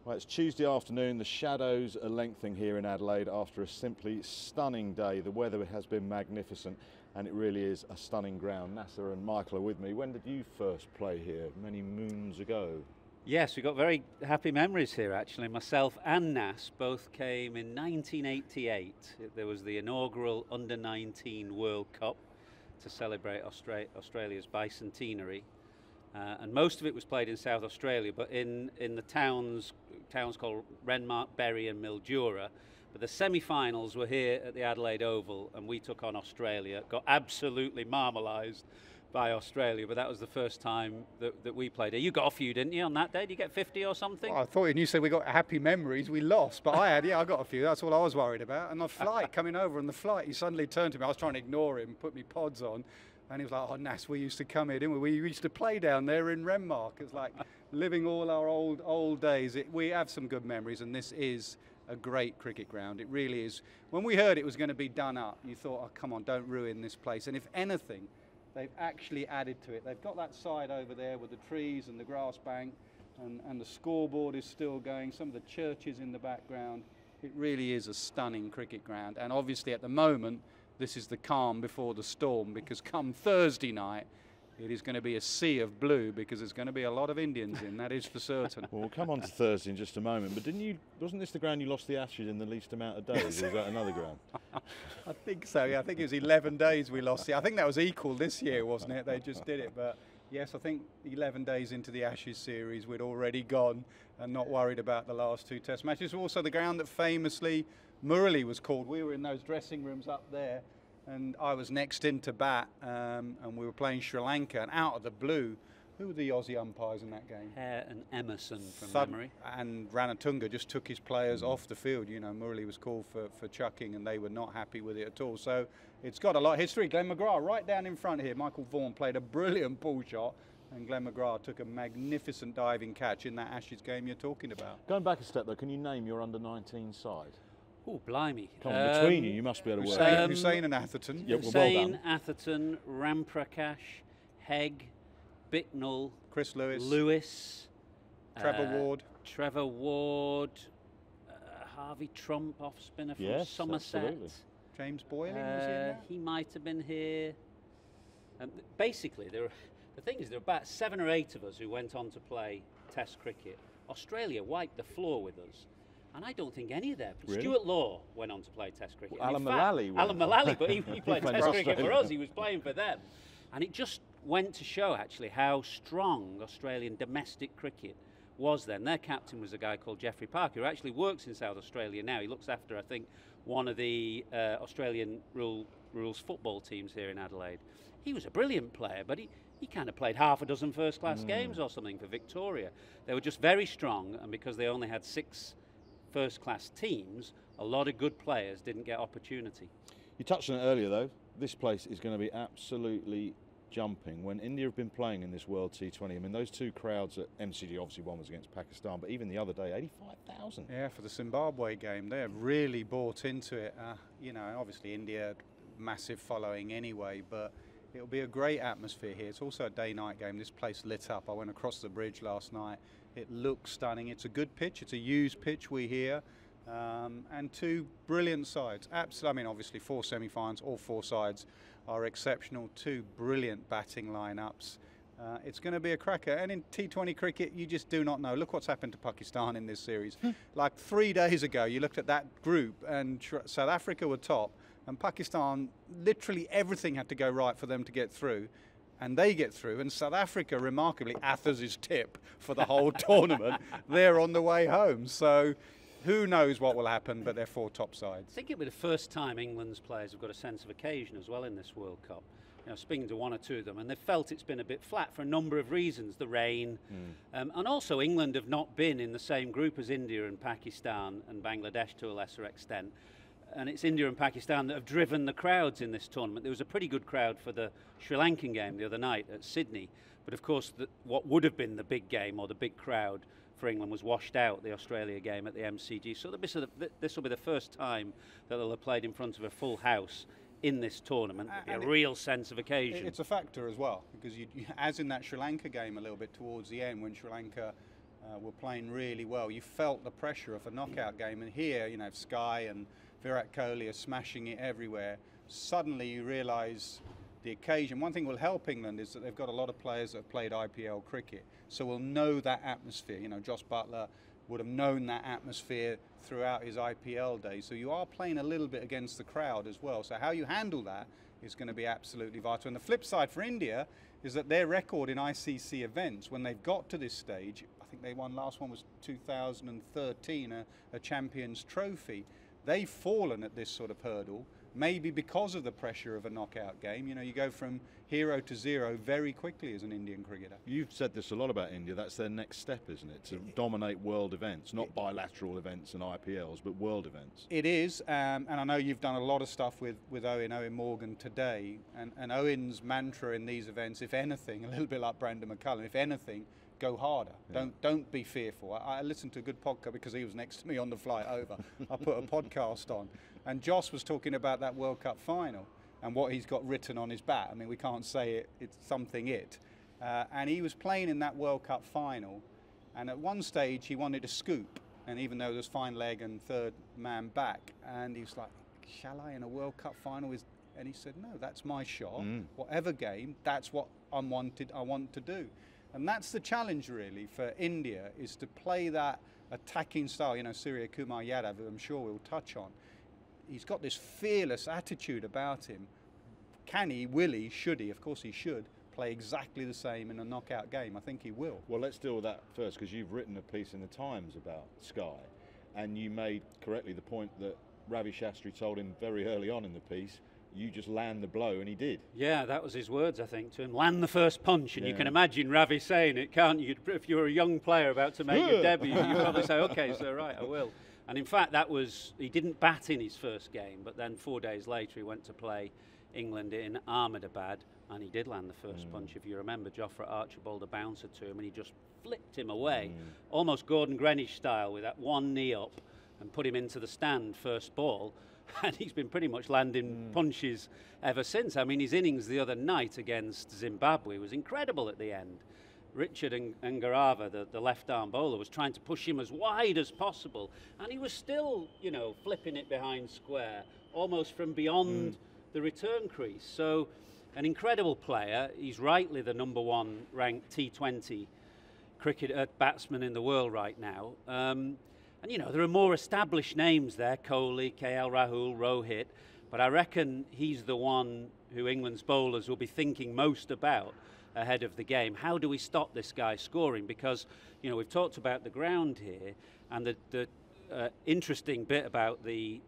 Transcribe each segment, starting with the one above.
Well, it's Tuesday afternoon. The shadows are lengthening here in Adelaide after a simply stunning day. The weather has been magnificent and it really is a stunning ground. Nasser and Michael are with me. When did you first play here? Many moons ago. Yes, we've got very happy memories here actually. Myself and Nas both came in 1988. There was the inaugural Under-19 World Cup to celebrate Australia's bicentenary. And most of it was played in South Australia, but in the towns called Renmark, Berry and Mildura. But the semi-finals were here at the Adelaide Oval, and we took on Australia. Got absolutely marmalised by Australia, but that was the first time that we played here. You got a few, didn't you, on that day? Did you get 50 or something? Oh, I thought when you said we got happy memories, we lost. But I got a few. That's all I was worried about. And the flight, coming over on the flight, he suddenly turned to me. I was trying to ignore him, put me pods on. And he was like, oh, Nas, we used to come here, didn't we? We used to play down there in Renmark. It's like living all our old days. We have some good memories, and this is a great cricket ground. It really is. When we heard it was going to be done up, you thought, oh, come on, don't ruin this place. And if anything, they've actually added to it. They've got that side over there with the trees and the grass bank, and the scoreboard is still going. Some of the churches in the background. It really is a stunning cricket ground. And obviously, at the moment, this is the calm before the storm, because come Thursday night, it is going to be a sea of blue because there's going to be a lot of Indians in, that is for certain. Well, we'll come on to Thursday in just a moment, but wasn't this the ground you lost the Ashes in the least amount of days, or was that another ground? I think so, yeah. I think it was 11 days we lost it. I think that was equal this year, wasn't it? They just did it, but yes, I think 11 days into the Ashes series, we'd already gone and not worried about the last two test matches. Also the ground that famously Murali was called. We were in those dressing rooms up there, and I was next in to bat, and we were playing Sri Lanka, and out of the blue, who were the Aussie umpires in that game? Hare and Emerson from memory. And Ranatunga just took his players off the field. You know, Murali was called for chucking, and they were not happy with it at all. So it's got a lot of history. Glenn McGrath right down in front here. Michael Vaughan played a brilliant pull shot, and Glenn McGrath took a magnificent diving catch in that Ashes game you're talking about. Going back a step though, can you name your under-19 side? Oh, blimey. Come on, between you must be able to work. Hussain and Atherton. Yep, Hussain, well Atherton, Ramprakash, Hegg, Bicknell, Chris Lewis, Trevor Ward, Harvey Trump, off spinner from Somerset. Absolutely. James Boylan, was he in there? He might have been here. Basically, the thing is, there were about 7 or 8 of us who went on to play Test cricket. Australia wiped the floor with us. And I don't think any of them. Really? Stuart Law went on to play Test cricket. Well, Alan Mullally, but he played Test cricket for us. He was playing for them. And it just went to show, actually, how strong Australian domestic cricket was then. Their captain was a guy called Geoffrey Parker, who actually works in South Australia now. He looks after, I think, one of the Australian rules football teams here in Adelaide. He was a brilliant player, but he kind of played half a dozen first-class games or something for Victoria. They were just very strong, and because they only had 6 first-class teams, a lot of good players didn't get opportunity. You touched on it earlier though, this place is going to be absolutely jumping. When India have been playing in this World T20, I mean those 2 crowds at MCG, obviously one was against Pakistan, but even the other day, 85,000. Yeah, for the Zimbabwe game, they have really bought into it. You know, obviously India, massive following anyway, but it'll be a great atmosphere here. It's also a day-night game. This place lit up. I went across the bridge last night. It looks stunning. It's a good pitch. It's a used pitch we hear. And 2 brilliant sides. Absolutely. I mean, obviously 4 semi-finals, all 4 sides are exceptional. 2 brilliant batting lineups. It's going to be a cracker. And in T20 cricket, you just do not know. Look what's happened to Pakistan in this series. Like 3 days ago, you looked at that group, and South Africa were top, and Pakistan, literally everything had to go right for them to get through. And they get through, and South Africa, remarkably, Atherton's tip for the whole tournament, they're on the way home. So who knows what will happen, but they're 4 top sides. I think it'll be the first time England's players have got a sense of occasion as well in this World Cup. You know, speaking to 1 or 2 of them, and they've felt it's been a bit flat for a number of reasons. The rain, and also England have not been in the same group as India and Pakistan and Bangladesh to a lesser extent. And it's India and Pakistan that have driven the crowds in this tournament. There was a pretty good crowd for the Sri Lankan game the other night at Sydney. But of course, what would have been the big game or the big crowd for England was washed out, the Australia game at the MCG. So this will be the first time that they'll have played in front of a full house in this tournament. There'll be a real sense of occasion. It's a factor as well, because as in that Sri Lanka game a little bit towards the end, when Sri Lanka were playing really well. You felt the pressure of a knockout game, and here, you know, Sky and Virat Kohli are smashing it everywhere. Suddenly you realise the occasion. One thing will help England is that they've got a lot of players that have played IPL cricket, so will know that atmosphere. You know, Josh Buttler would have known that atmosphere throughout his IPL days. So you are playing a little bit against the crowd as well. So how you handle that is going to be absolutely vital. And the flip side for India is that their record in ICC events, when they've got to this stage, I think they won, last one was 2013, a Champions Trophy. They've fallen at this sort of hurdle, maybe because of the pressure of a knockout game. You know, you go from hero to zero very quickly as an Indian cricketer. You've said this a lot about India. That's their next step, isn't it? To dominate world events, not bilateral events and IPLs, but world events. It is, and I know you've done a lot of stuff with Owen Morgan today, and Owen's mantra in these events, if anything, a little bit like Brandon McCullum, if anything, go harder. Yeah. Don't be fearful. I listened to a good podcast because he was next to me on the flight over. I put a podcast on, and Joss was talking about that World Cup final and what he's got written on his bat. I mean, we can't say it's something and he was playing in that World Cup final, and at one stage he wanted to scoop, and even though there's fine leg and third man back, and he was like, shall I in a World Cup final? And he said, no, that's my shot. Whatever game, that's what I want to do. And that's the challenge really for India, is to play that attacking style. You know, Surya Kumar Yadav, who I'm sure we'll touch on, he's got this fearless attitude about him. Can he, will he, should he? Of course he should play exactly the same in a knockout game. I think he will. Well, let's deal with that first, because you've written a piece in the Times about Sky, and you made correctly the point that Ravi Shastri told him very early on in the piece, you just land the blow, and he did. Yeah, that was his words, I think, to him. Land the first punch, and you can imagine Ravi saying it, can't you? If you're a young player about to make your debut, you probably say, okay, so right, I will. And in fact, he didn't bat in his first game, but then 4 days later he went to play England in Ahmedabad, and he did land the first punch. If you remember, Jofra Archibald a bouncer to him, and he just flipped him away, almost Gordon Greenwich style, with that one knee up, and put him into the stand first ball. And he's been pretty much landing punches ever since. I mean, his innings the other night against Zimbabwe was incredible at the end. Richard Ngarava, the left-arm bowler, was trying to push him as wide as possible, and he was still, you know, flipping it behind square, almost from beyond the return crease. So, an incredible player. He's rightly the #1 ranked T20 batsman in the world right now. And, you know, there are more established names there, Kohli, KL Rahul, Rohit, but I reckon he's the one who England's bowlers will be thinking most about ahead of the game. How do we stop this guy scoring? Because, you know, we've talked about the ground here, and the interesting bit about the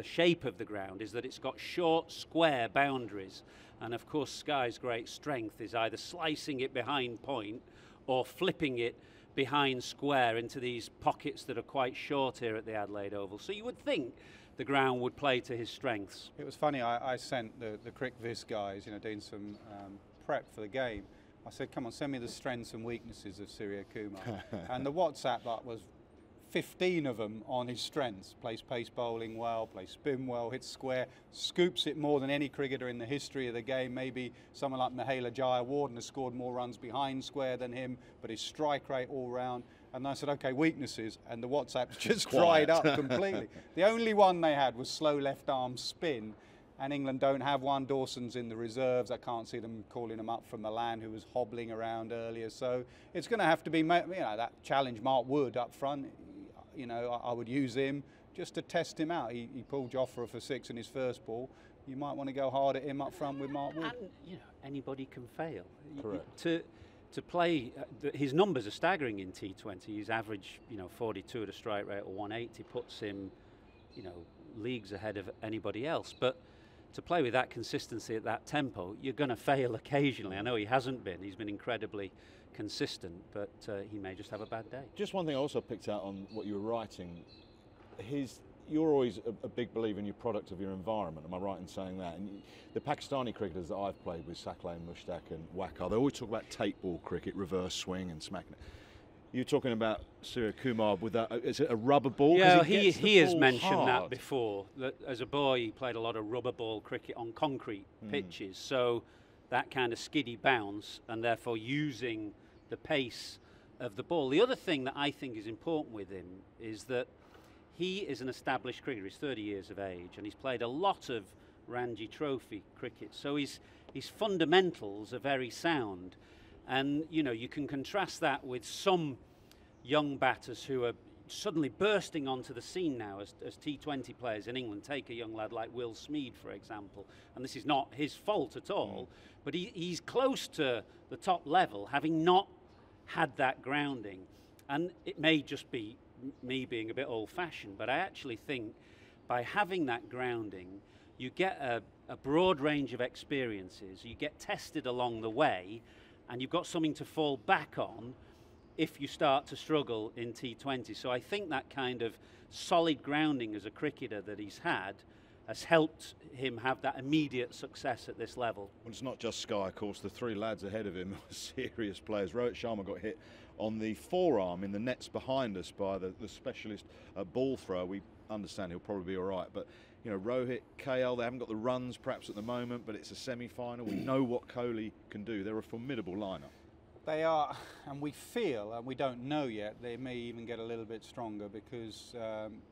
shape of the ground is that it's got short, square boundaries. And, of course, Sky's great strength is either slicing it behind point or flipping it behind square into these pockets that are quite short here at the Adelaide Oval. So you would think the ground would play to his strengths. It was funny, I sent the CricViz guys, you know, doing some prep for the game. I said, come on, send me the strengths and weaknesses of Surya Kumar. And the WhatsApp, that was 15 of them on his strengths. Plays pace bowling well, plays spin well, hits square, scoops it more than any cricketer in the history of the game. Maybe someone like Mahela Jayawardene has scored more runs behind square than him, but his strike rate all round. And I said, okay, weaknesses, and the WhatsApp's just dried up completely. The only one they had was slow left arm spin, and England don't have one. Dawson's in the reserves. I can't see them calling him up from Milan, who was hobbling around earlier. So it's going to have to be, you know, that challenge Mark Wood up front. You know, I would use him just to test him out. He pulled Jofra for 6 in his first ball. You might want to go hard at him up front with Mark Wood. And, you know, anybody can fail. Correct. To play, his numbers are staggering in T20. His average, you know, 42 at a strike rate or 180 puts him, you know, leagues ahead of anybody else. But to play with that consistency at that tempo, you're going to fail occasionally. I know he hasn't been. He's been incredibly consistent, but he may just have a bad day. Just one thing I also picked out on what you were writing, you're always a big believer in your product of your environment, am I right in saying that? And the Pakistani cricketers that I've played with, Sakleh, Mushtaq and Waqar, they always talk about tape ball cricket, reverse swing and smacking it. You're talking about Surya Kumar with that, is it a rubber ball? Yeah, he has mentioned that before, that as a boy he played a lot of rubber ball cricket on concrete pitches, so that kind of skiddy bounce, and therefore using the pace of the ball. The other thing that I think is important with him is that he is an established cricketer. He's 30 years of age, and he's played a lot of Ranji Trophy cricket. So his fundamentals are very sound. And, you know, you can contrast that with some young batters who are suddenly bursting onto the scene now as T20 players in England. Take a young lad like Will Smeed, for example. And this is not his fault at all, but he's close to the top level, having not had that grounding. And it may just be me being a bit old-fashioned, but I actually think by having that grounding, you get a broad range of experiences, you get tested along the way, and you've got something to fall back on if you start to struggle in T20. So I think that kind of solid grounding as a cricketer that he's had has helped him have that immediate success at this level. Well, it's not just Sky, of course. The three lads ahead of him are serious players. Rohit Sharma got hit on the forearm in the nets behind us by the specialist ball thrower. We understand he'll probably be all right, but you know, Rohit, KL, they haven't got the runs perhaps at the moment, but it's a semi-final. We know what Kohli can do. They're a formidable lineup. They are, and we feel, and we don't know yet, they may even get a little bit stronger because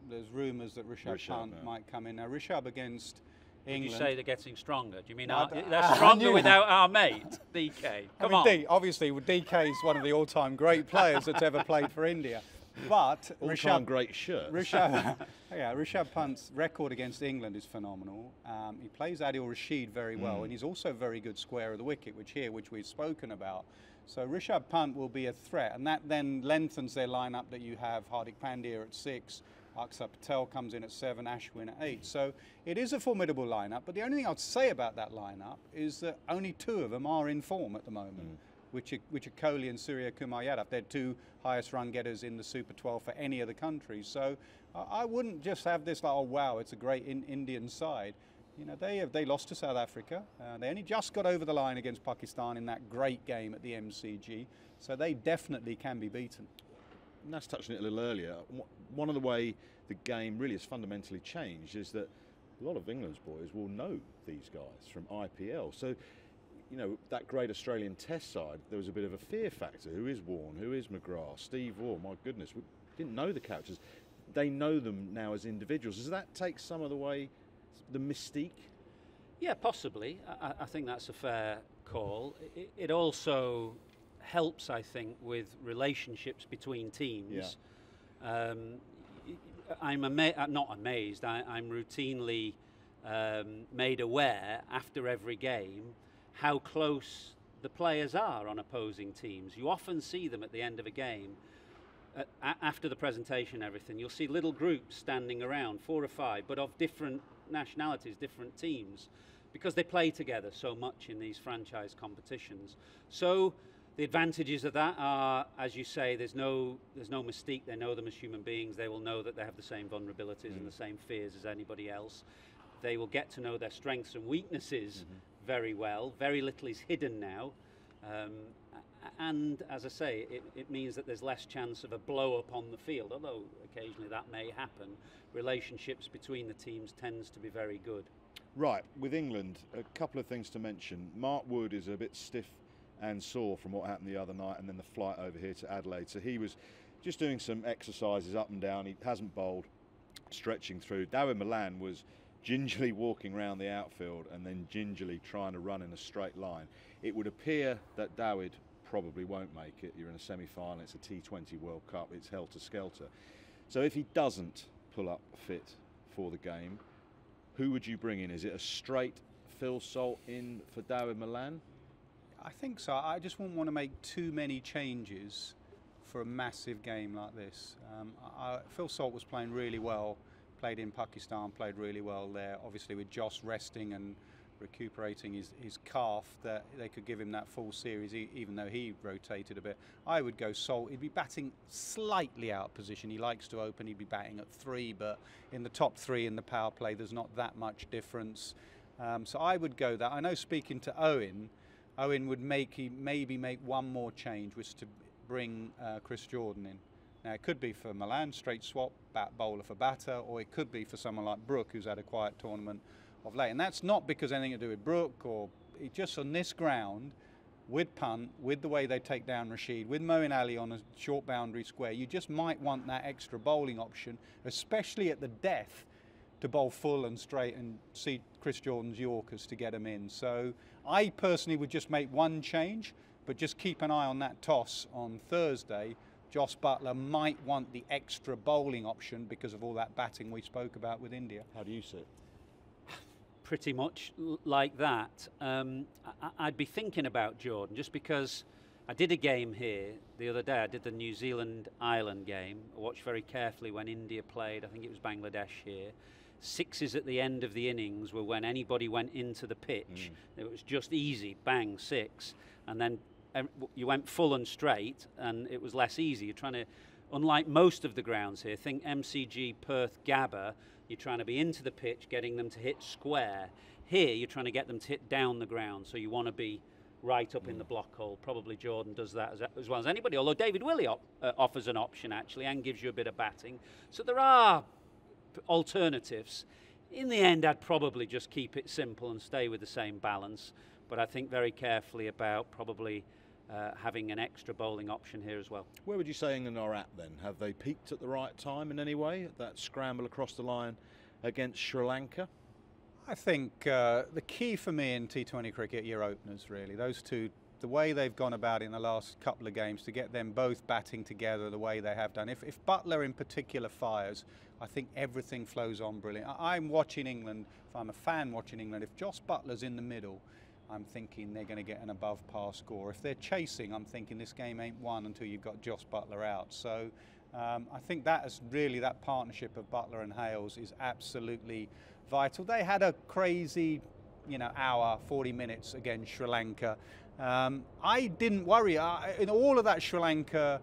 there's rumours that Rishabh Pant might come in. Now, Rishabh against England. Did you say they're getting stronger? Do you mean they're stronger without our mate, DK? Come on. Obviously, DK is one of the all-time great players that's ever played for India. But all-time great shirt. Rishabh Pant's record against England is phenomenal. He plays Adil Rashid very well, and he's also very good square of the wicket, which we've spoken about. So Rishabh Pant will be a threat, and that then lengthens their lineup that you have Hardik Pandya at 6, Akshar Patel comes in at 7, Ashwin at 8. So it is a formidable lineup, but the only thing I'd say about that lineup is that only 2 of them are in form at the moment. Which are Kohli and Surya Kumar Yadav. They're 2 highest run getters in the Super 12 for any of the countries. So I wouldn't just have this like, oh wow, it's a great Indian side. You know, they lost to South Africa. They only just got over the line against Pakistan in that great game at the MCG. So they definitely can be beaten. And that's touching it a little earlier. One of the way the game really has fundamentally changed is that a lot of England's boys will know these guys from IPL. So, you know, that great Australian Test side, there was a bit of a fear factor. Who is Warne? Who is McGrath? Steve Waugh? My goodness, we didn't know the characters. They know them now as individuals. Does that take some of the way, the mystique? Yeah, possibly. I think that's a fair call. It also helps, I think, with relationships between teams. Yeah. I'm not amazed. I'm routinely made aware after every game how close the players are on opposing teams. You often see them at the end of a game, after the presentation and everything, you'll see little groups standing around, 4 or 5, but of different nationalities, different teams, because they play together so much in these franchise competitions. So the advantages of that are, as you say, there's no mystique. They know them as human beings. They will know that they have the same vulnerabilities and the same fears as anybody else. They will get to know their strengths and weaknesses very well. Very little is hidden now. And as I say, it means that there's less chance of a blow up on the field, although occasionally that may happen. Relationships between the teams tends to be very good. Right, with England, a couple of things to mention. Mark Wood is a bit stiff and sore from what happened the other night and then the flight over here to Adelaide. So he was just doing some exercises up and down. He hasn't bowled, stretching through. Dawid Malan was gingerly walking around the outfield and then gingerly trying to run in a straight line. It would appear that Dawid probably won't make it. You're in a semi-final, it's a T20 World Cup, it's helter-skelter. So if he doesn't pull up fit for the game, who would you bring in? Is it a straight Phil Salt in for Dawid Malan? I think so. I just wouldn't want to make too many changes for a massive game like this. Phil Salt was playing really well, played in Pakistan, played really well there. Obviously with Joss resting and recuperating his calf, that they could give him that full series even though he rotated a bit. I would go Salt. He'd be batting slightly out of position. He likes to open. He'd be batting at 3, but in the top 3 in the power play there's not that much difference. So I would go that. I know speaking to Owen would maybe make one more change, which is to bring Chris Jordan in. Now it could be for Malan, straight swap, bowler for batter, or it could be for someone like Brook, who's had a quiet tournament of late. And that's not because anything to do with Brook, or just on this ground, with punt, with the way they take down Rashid, with Moeen Ali on a short boundary square, you just might want that extra bowling option, especially at the death, to bowl full and straight and see Chris Jordan's Yorkers to get them in. So I personally would just make one change, but just keep an eye on that toss on Thursday. Jos Buttler might want the extra bowling option because of all that batting we spoke about with India. How do you see it? Pretty much like that. I'd be thinking about Jordan just because I did a game here the other day. I did the New Zealand-Ireland game. I watched very carefully when India played. I think it was Bangladesh here. Sixes at the end of the innings were when anybody went into the pitch. It was just easy, bang, six. And then you went full and straight, and it was less easy. You're trying to, unlike most of the grounds here, think MCG, Perth, Gabba, you're trying to be into the pitch, getting them to hit square. Here, you're trying to get them to hit down the ground, so you want to be right up in the block hole. Probably Jordan does that as well as anybody, although David Willey offers an option, actually, and gives you a bit of batting. So there are alternatives. In the end, I'd probably just keep it simple and stay with the same balance, but I think very carefully about probably having an extra bowling option here as well. Where would you say England are at then? Have they peaked at the right time in any way, that scramble across the line against Sri Lanka? I think the key for me in T20 cricket, your openers really. Those two, the way they've gone about in the last couple of games to get them both batting together the way they have done. If Buttler in particular fires, I think everything flows on brilliant. I'm watching England, if I'm a fan watching England, if Jos Buttler's in the middle, I'm thinking they're going to get an above par score. If they're chasing, I'm thinking this game ain't won until you've got Jos Buttler out. So I think that is really, that partnership of Buttler and Hales is absolutely vital. They had a crazy, hour, 40 minutes against Sri Lanka. I didn't worry. In all of that Sri Lanka,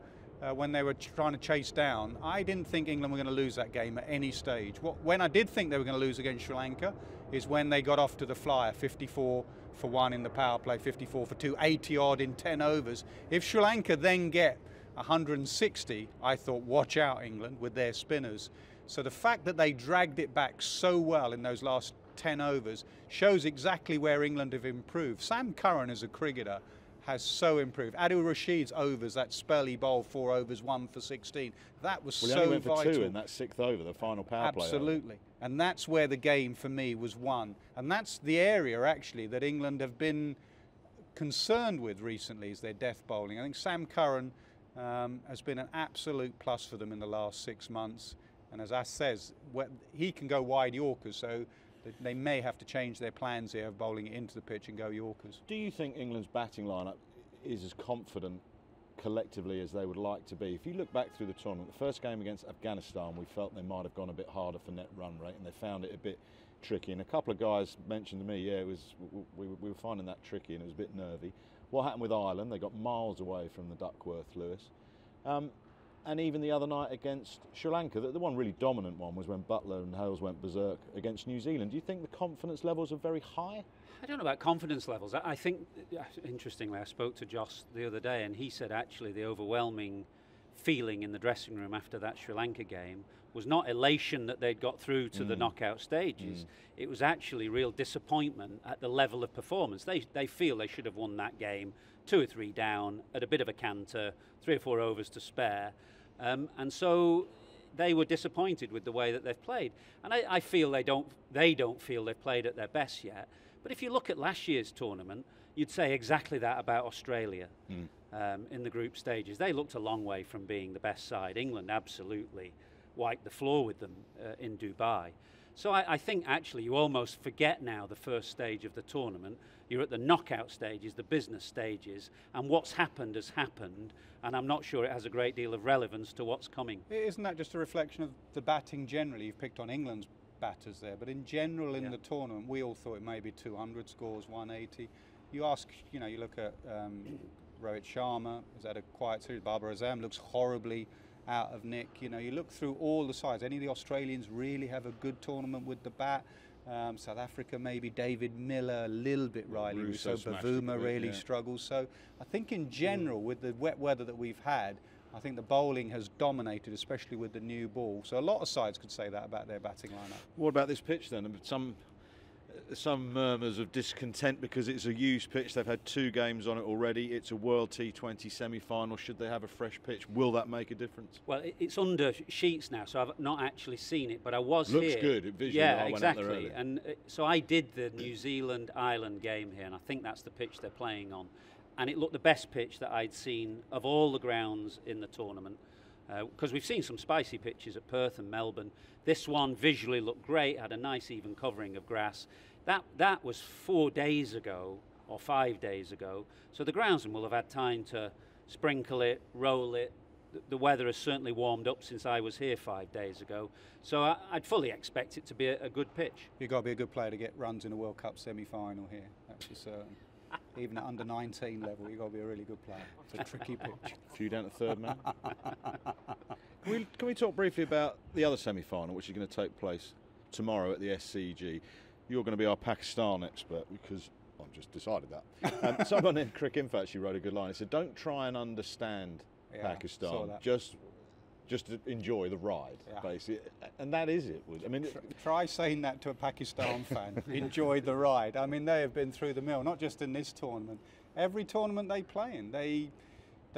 when they were trying to chase down, I didn't think England were going to lose that game at any stage. When I did think they were going to lose against Sri Lanka is when they got off to the flyer, 54 for 1 in the power play, 54 for 2, 80 odd in 10 overs. If Sri Lanka then get 160, I thought, watch out England with their spinners. So the fact that they dragged it back so well in those last 10 overs shows exactly where England have improved. Sam Curran as a cricketer has so improved. Adil Rashid's overs, that spell he bowled 4 overs, 1 for 16, that was so vital. He only went for 2 in that 6th over, the final power play. Absolutely. And that's where the game for me was won. And that's the area actually that England have been concerned with recently, is their death bowling. I think Sam Curran has been an absolute plus for them in the last 6 months. And as Ash says, he can go wide Yorkers, so they may have to change their plans here of bowling it into the pitch and go Yorkers. Do you think England's batting lineup is as confident collectively as they would like to be? If you look back through the tournament, the first game against Afghanistan, we felt they might have gone a bit harder for net run rate, and they found it a bit tricky. And a couple of guys mentioned to me, yeah, we were finding that tricky and it was a bit nervy. What happened with Ireland? They got miles away from the Duckworth-Lewis. And even the other night against Sri Lanka, the one really dominant one was when Buttler and Hales went berserk against New Zealand. Do you think the confidence levels are very high? I don't know about confidence levels. I think, interestingly, I spoke to Jos the other day, and he said actually the overwhelming feeling in the dressing room after that Sri Lanka game was not elation that they'd got through to the knockout stages. It was actually real disappointment at the level of performance. They feel they should have won that game 2 or 3 down at a bit of a canter, 3 or 4 overs to spare. And so they were disappointed with the way that they've played. And I feel they don't feel they've played at their best yet. But if you look at last year's tournament, you'd say exactly that about Australia in the group stages. They looked a long way from being the best side. England absolutely wiped the floor with them in Dubai. So I think actually you almost forget now the first stage of the tournament. You're at the knockout stages, the business stages, and what's happened has happened, and I'm not sure it has a great deal of relevance to what's coming. Isn't that just a reflection of the batting generally? You've picked on England's batters there, but in general in the tournament, we all thought it may be 200 scores, 180. You ask, you look at Rohit Sharma, has had a quiet series. Babar Azam looks horribly out of nick. You look through all the sides. Any of the Australians really have a good tournament with the bat. South Africa maybe, David Miller, a little bit Riley Russo, Bavuma really struggles. So I think in general with the wet weather that we've had, I think the bowling has dominated, especially with the new ball. So a lot of sides could say that about their batting lineup. What about this pitch then? some murmurs of discontent because it's a used pitch. They've had 2 games on it already. It's a World T20 semi-final. Should they have a fresh pitch? Will that make a difference? Well, it's under sheets now, so I've not actually seen it, but I was here. Looks good. Visually, yeah, I went exactly. out there earlier. And so I did the New Zealand-Ireland game here, and I think that's the pitch they're playing on. And it looked the best pitch that I'd seen of all the grounds in the tournament. Because we've seen some spicy pitches at Perth and Melbourne. This one visually looked great, had a nice even covering of grass. That was 4 days ago or 5 days ago, so the groundsman will have had time to sprinkle it, roll it. The weather has certainly warmed up since I was here 5 days ago, so I'd fully expect it to be a good pitch. You've got to be a good player to get runs in a World Cup semi-final here, that's for certain. Even at under 19 level, you've got to be a really good player. It's a tricky pitch. A few down to third man. Can we talk briefly about the other semi-final, which is going to take place tomorrow at the SCG? You're going to be our Pakistan expert because I've just decided that. Someone in Crick Info actually wrote a good line. He said, "Don't try and understand Pakistan. Just enjoy the ride, basically." And that is it. I mean, try saying that to a Pakistan fan. Enjoy the ride. I mean, they have been through the mill, not just in this tournament. Every tournament they play in, they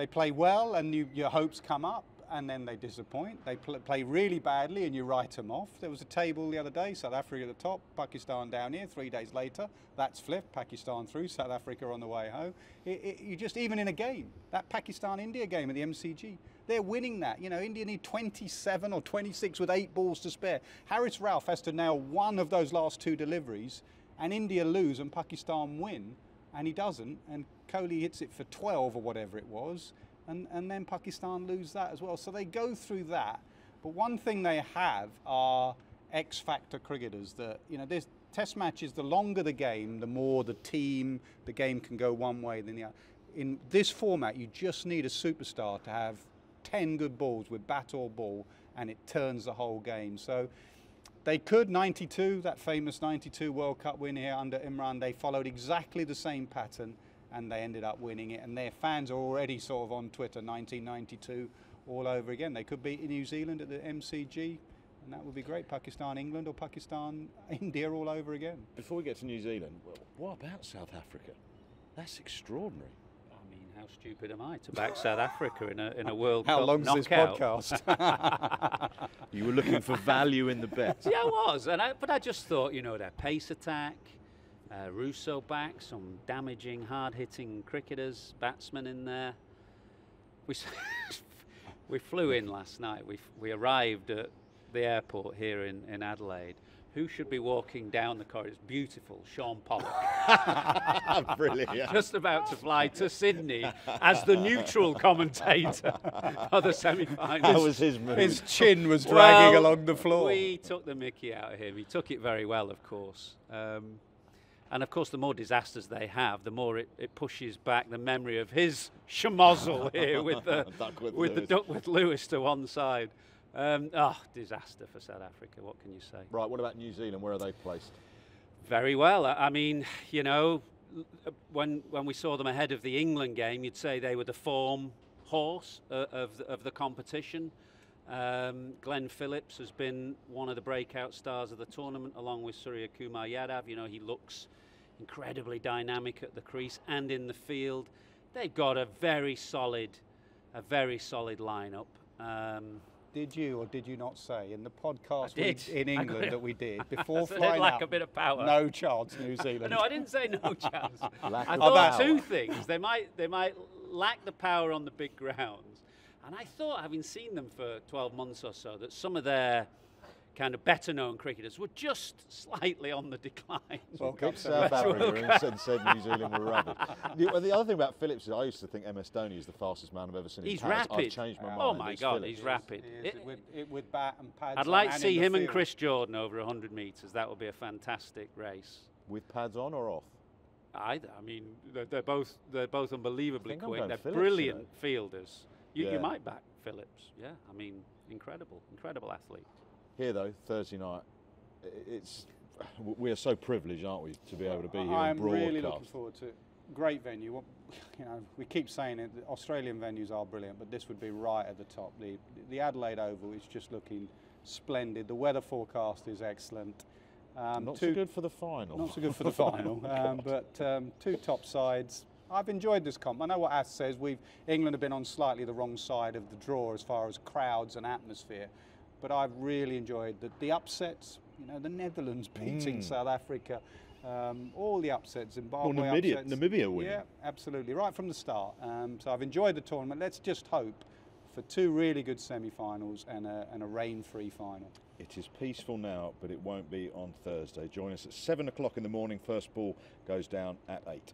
play well, and your hopes come up, and then they disappoint. They play really badly, and you write them off. There was a table the other day: South Africa at the top, Pakistan down here. 3 days later, that's flipped. Pakistan through, South Africa on the way home. You just, even in a game, that Pakistan-India game at the MCG. They're winning that. You know, India need 27 or 26 with 8 balls to spare. Haris Rauf has to nail one of those last 2 deliveries, and India lose and Pakistan win, and he doesn't, and Kohli hits it for 12 or whatever it was, and then Pakistan lose that as well. So they go through that. But one thing they have are X-factor cricketers that, you know, there's test matches, the longer the game, the more the game can go one way than the other. In this format, you just need a superstar to have 10 good balls with bat or ball, and it turns the whole game. So they could, 92, that famous 92 World Cup win here under Imran, they followed exactly the same pattern and they ended up winning it. And their fans are already sort of on Twitter, 1992 all over again. They could beat New Zealand at the MCG, and that would be great. Pakistan, England, or Pakistan, India all over again. Before we get to New Zealand, what about South Africa? That's extraordinary. How stupid am I to back South Africa in a World Cup knockout? How long is this podcast? You were looking for value in the bet. Yeah, I was, but I just thought, you know, their pace attack, Russo back, some damaging, hard-hitting cricketers, batsmen in there. We flew in last night. We arrived at the airport here in Adelaide. Who should be walking down the corridor? It's beautiful, Sean Pollock. Brilliant. Just about to fly to Sydney as the neutral commentator for the semi-finals. That was his move. His chin was dragging along the floor. We took the mickey out of him. He took it very well, of course. And of course, the more disasters they have, the more it pushes back the memory of his schmozzle here with the Duckworth Lewis to one side. Disaster for South Africa, what can you say? Right, what about New Zealand? Where are they placed? Very well. I mean, you know, when we saw them ahead of the England game, you'd say they were the form horse of the competition. Glenn Phillips has been one of the breakout stars of the tournament, along with Surya Kumar Yadav. You know, he looks incredibly dynamic at the crease and in the field. They've got a very solid lineup. Did you or did you not say in the podcast in England that we did before flying out? A bit of power. No chance, New Zealand. No, I didn't say no chance. I thought 2 things. They might lack the power on the big grounds, and I thought, having seen them for 12 months or so, that some of their kind of better-known cricketers were just slightly on the decline. Well, picked South Africa and said New Zealand were rubbish. The other thing about Phillips is I used to think MS Dhoni is the fastest man I've ever seen. He's Paris. rapid. I've changed my mind. Oh my God, he's rapid. He is, with bat and pads. I'd like to see him and Chris Jordan over 100 metres. That would be a fantastic race. With pads on or off? Either. I mean, they're both unbelievably quick. They're Phillips, brilliant fielders. You Yeah. might back Phillips. Yeah, I mean, incredible athlete. Here though, Thursday night, we are so privileged, aren't we, to be able to be here and broadcast. I'm really looking forward to it. Great venue. You know, we keep saying it. The Australian venues are brilliant, but this would be right at the top. The Adelaide Oval is just looking splendid. The weather forecast is excellent. Not so good for the final. Not so good for the final, but two top sides. I've enjoyed this comp. I know what Ash says. England have been on slightly the wrong side of the draw as far as crowds and atmosphere, but I've really enjoyed the upsets. You know, the Netherlands beating South Africa, all the upsets, Zimbabwe upsets. Namibia winning. Yeah, absolutely, right from the start. So I've enjoyed the tournament. Let's just hope for two really good semi-finals and a rain-free final. It is peaceful now, but it won't be on Thursday. Join us at 7 o'clock in the morning. First ball goes down at 8.